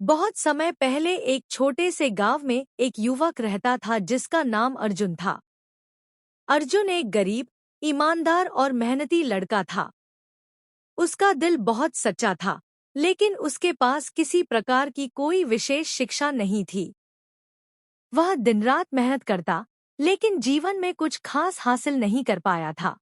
बहुत समय पहले एक छोटे से गांव में एक युवक रहता था जिसका नाम अर्जुन था। अर्जुन एक गरीब, ईमानदार और मेहनती लड़का था। उसका दिल बहुत सच्चा था, लेकिन उसके पास किसी प्रकार की कोई विशेष शिक्षा नहीं थी। वह दिन रात मेहनत करता, लेकिन जीवन में कुछ खास हासिल नहीं कर पाया था।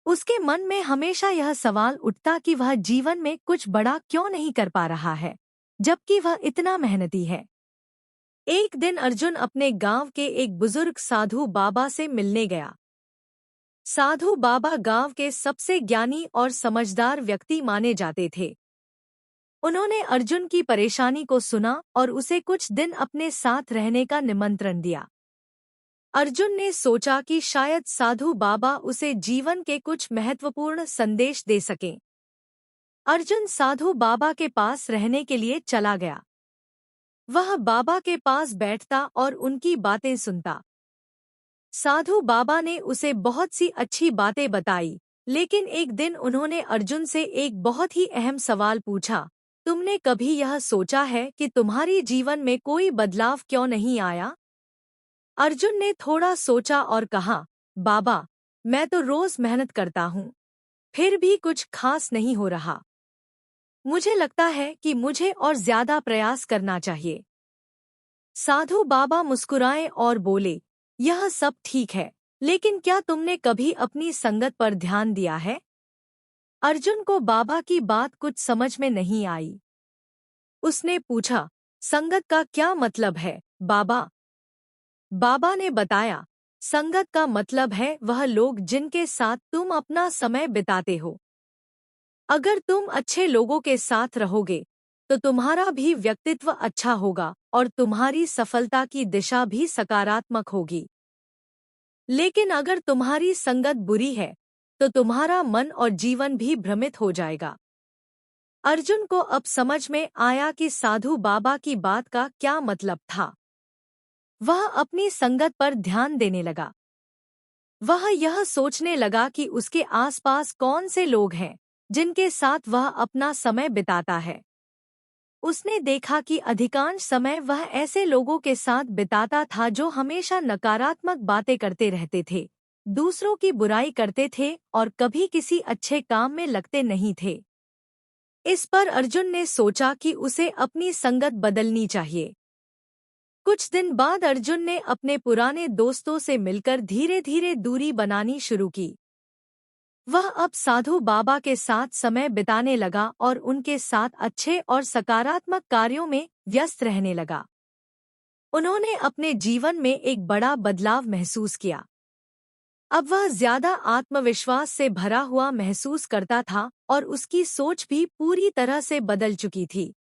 उसके मन में हमेशा यह सवाल उठता कि वह जीवन में कुछ बड़ा क्यों नहीं कर पा रहा है, जबकि वह इतना मेहनती है। एक दिन अर्जुन अपने गांव के एक बुजुर्ग साधु बाबा से मिलने गया। साधु बाबा गांव के सबसे ज्ञानी और समझदार व्यक्ति माने जाते थे। उन्होंने अर्जुन की परेशानी को सुना और उसे कुछ दिन अपने साथ रहने का निमंत्रण दिया। अर्जुन ने सोचा कि शायद साधु बाबा उसे जीवन के कुछ महत्वपूर्ण संदेश दे सकें। अर्जुन साधु बाबा के पास रहने के लिए चला गया। वह बाबा के पास बैठता और उनकी बातें सुनता। साधु बाबा ने उसे बहुत सी अच्छी बातें बताई, लेकिन एक दिन उन्होंने अर्जुन से एक बहुत ही अहम सवाल पूछा। तुमने कभी यह सोचा है कि तुम्हारी जीवन में कोई बदलाव क्यों नहीं आया? अर्जुन ने थोड़ा सोचा और कहा, बाबा, मैं तो रोज मेहनत करता हूँ, फिर भी कुछ खास नहीं हो रहा। मुझे लगता है कि मुझे और ज्यादा प्रयास करना चाहिए। साधु बाबा मुस्कुराए और बोले, यह सब ठीक है, लेकिन क्या तुमने कभी अपनी संगत पर ध्यान दिया है? अर्जुन को बाबा की बात कुछ समझ में नहीं आई। उसने पूछा, संगत का क्या मतलब है, बाबा? बाबा ने बताया, संगत का मतलब है वह लोग जिनके साथ तुम अपना समय बिताते हो। अगर तुम अच्छे लोगों के साथ रहोगे, तो तुम्हारा भी व्यक्तित्व अच्छा होगा और तुम्हारी सफलता की दिशा भी सकारात्मक होगी। लेकिन अगर तुम्हारी संगत बुरी है, तो तुम्हारा मन और जीवन भी भ्रमित हो जाएगा। अर्जुन को अब समझ में आया कि साधु बाबा की बात का क्या मतलब था। वह अपनी संगत पर ध्यान देने लगा। वह यह सोचने लगा कि उसके आसपास कौन से लोग हैं जिनके साथ वह अपना समय बिताता है। उसने देखा कि अधिकांश समय वह ऐसे लोगों के साथ बिताता था जो हमेशा नकारात्मक बातें करते रहते थे, दूसरों की बुराई करते थे और कभी किसी अच्छे काम में लगते नहीं थे। इस पर अर्जुन ने सोचा कि उसे अपनी संगत बदलनी चाहिए। कुछ दिन बाद अर्जुन ने अपने पुराने दोस्तों से मिलकर धीरे धीरे दूरी बनानी शुरू की। वह अब साधु बाबा के साथ समय बिताने लगा और उनके साथ अच्छे और सकारात्मक कार्यों में व्यस्त रहने लगा। उन्होंने अपने जीवन में एक बड़ा बदलाव महसूस किया। अब वह ज्यादा आत्मविश्वास से भरा हुआ महसूस करता था और उसकी सोच भी पूरी तरह से बदल चुकी थी।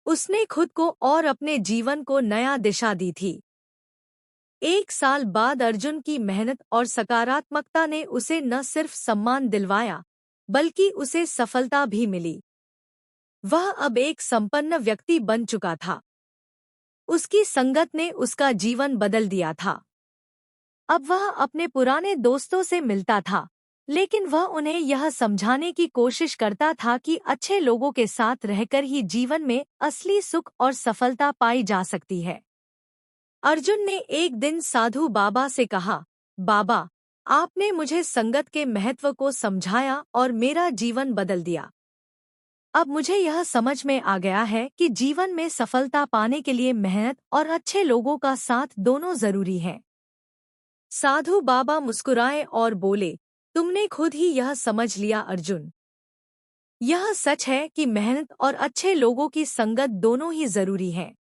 उसने खुद को और अपने जीवन को नया दिशा दी थी। एक साल बाद अर्जुन की मेहनत और सकारात्मकता ने उसे न सिर्फ सम्मान दिलवाया, बल्कि उसे सफलता भी मिली। वह अब एक संपन्न व्यक्ति बन चुका था। उसकी संगत ने उसका जीवन बदल दिया था। अब वह अपने पुराने दोस्तों से मिलता था, लेकिन वह उन्हें यह समझाने की कोशिश करता था कि अच्छे लोगों के साथ रहकर ही जीवन में असली सुख और सफलता पाई जा सकती है। अर्जुन ने एक दिन साधु बाबा से कहा, बाबा, आपने मुझे संगत के महत्व को समझाया और मेरा जीवन बदल दिया। अब मुझे यह समझ में आ गया है कि जीवन में सफलता पाने के लिए मेहनत और अच्छे लोगों का साथ दोनों जरूरी हैं। साधु बाबा मुस्कुराए और बोले, तुमने खुद ही यह समझ लिया अर्जुन। यह सच है कि मेहनत और अच्छे लोगों की संगत दोनों ही जरूरी हैं।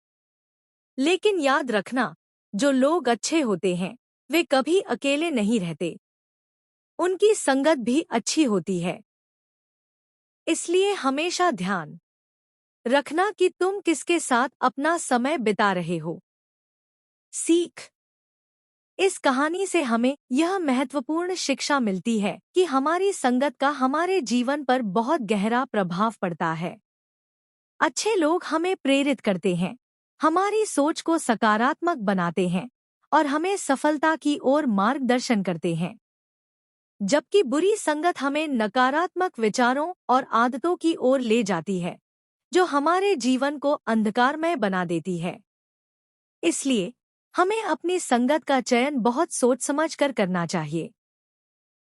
लेकिन याद रखना, जो लोग अच्छे होते हैं, वे कभी अकेले नहीं रहते। उनकी संगत भी अच्छी होती है। इसलिए हमेशा ध्यान रखना कि तुम किसके साथ अपना समय बिता रहे हो। सीख। इस कहानी से हमें यह महत्वपूर्ण शिक्षा मिलती है कि हमारी संगत का हमारे जीवन पर बहुत गहरा प्रभाव पड़ता है। अच्छे लोग हमें प्रेरित करते हैं, हमारी सोच को सकारात्मक बनाते हैं और हमें सफलता की ओर मार्गदर्शन करते हैं। जबकि बुरी संगत हमें नकारात्मक विचारों और आदतों की ओर ले जाती है, जो हमारे जीवन को अंधकारमय बना देती है। इसलिए हमें अपनी संगत का चयन बहुत सोच समझ कर करना चाहिए।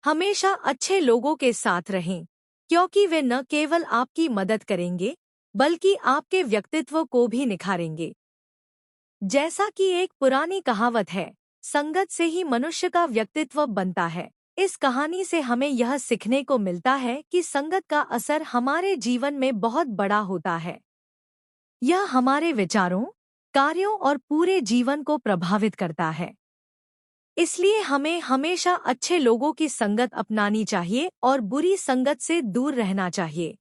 हमेशा अच्छे लोगों के साथ रहें, क्योंकि वे न केवल आपकी मदद करेंगे बल्कि आपके व्यक्तित्व को भी निखारेंगे। जैसा कि एक पुरानी कहावत है, संगत से ही मनुष्य का व्यक्तित्व बनता है। इस कहानी से हमें यह सीखने को मिलता है कि संगत का असर हमारे जीवन में बहुत बड़ा होता है। यह हमारे विचारों, कार्यों और पूरे जीवन को प्रभावित करता है। इसलिए हमें हमेशा अच्छे लोगों की संगत अपनानी चाहिए और बुरी संगत से दूर रहना चाहिए।